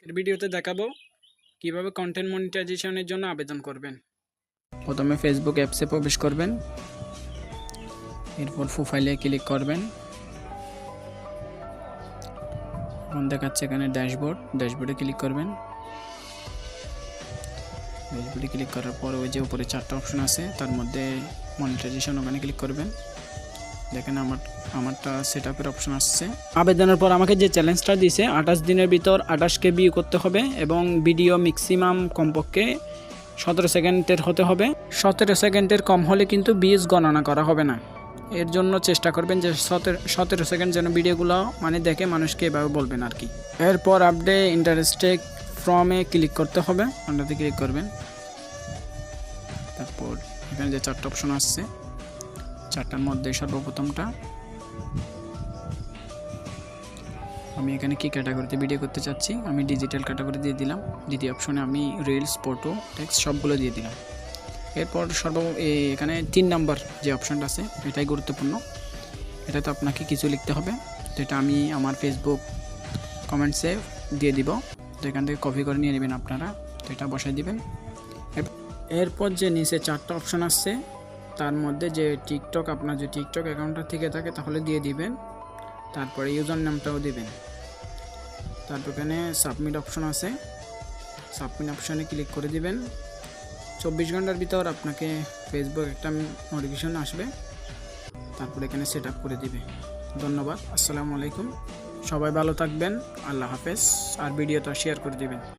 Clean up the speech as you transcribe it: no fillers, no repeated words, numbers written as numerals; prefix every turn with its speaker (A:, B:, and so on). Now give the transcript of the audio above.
A: এর ভিডিওতে দেখাবো কিভাবে কন্টেন্ট মনিটাইজেশনের জন্য আবেদন করবেন। প্রথমে ফেসবুক অ্যাপসে প্রবেশ করবেন, এরপর প্রোফাইলে ক্লিক করবেন। এখন দেখাচ্ছে এখানে ড্যাশবোর্ডে ক্লিক করবেন। ড্যাশবোর্ডে ক্লিক করার পর ওই যে উপরে 4টা অপশন আছে, তার মধ্যে মনিটাইজেশন ওখানে ক্লিক করবেন। দেখেন আমারটা সেটআপের অপশন আসছে। আবেদনের পর আমাকে যে চ্যালেঞ্জটা দিয়েছে 28 দিনের ভিতর 28কে ভিউ করতে হবে এবং ভিডিও ম্যাক্সিমাম কমপক্ষে 17 সেকেন্ডের হতে হবে। 17 সেকেন্ডের কম হলে কিন্তু ভিউজ গণনা করা হবে না। এর জন্য চেষ্টা করবেন যে 17 সেকেন্ড যেন ভিডিওগুলো দেখে মানুষকে এভাবে বলবেন আর কি। এরপর আপনি ইন্টারেস্টেড ফ্রমে ক্লিক করতে হবে, ওটাতে ক্লিক করবেন। তারপর এখানে যে 4টা অপশন আসছে, 4টার মধ্যে সর্বপ্রথমটা আমি এখানে কি ক্যাটাগরিতে ভিডিও করতে চাচ্ছি, আমি ডিজিটাল ক্যাটাগরি দিয়ে দিলাম। দ্বিতীয় অপশনে আমি রিলস, ফটো, টেক্সট সবগুলো দিয়ে দিলাম। এরপর এখানে 3 নাম্বার যে অপশনটা আছে এটাই গুরুত্বপূর্ণ। এটাতে আপনাকে কিছু লিখতে হবে, তো এটা আমি আমার ফেসবুক কমেন্টসে দিয়ে দিব, তো এখান থেকে কপি করে নিয়ে নেবেন আপনারা, তো এটা বসাই দিবেন। এরপর যে নিচে 4টা অপশন আসছে তার মধ্যে যে টিকটক, আপনার যে টিকটক অ্যাকাউন্টটা থেকে থাকে তাহলে দিয়ে দিবেন। তারপরে ইউজার নামটাও দিবেন। তারপর এখানে সাবমিট অপশন আছে, সাবমিট অপশনে ক্লিক করে দিবেন। 24 ঘন্টার ভিতর আপনাকে ফেসবুক একটা নোটিফিকেশন আসবে, তারপর এখানে সেট আপ করে দিবে। ধন্যবাদ, আসসালামু আলাইকুম, সবাই ভালো থাকবেন, আল্লাহ হাফেজ। আর ভিডিওটা শেয়ার করে দিবেন।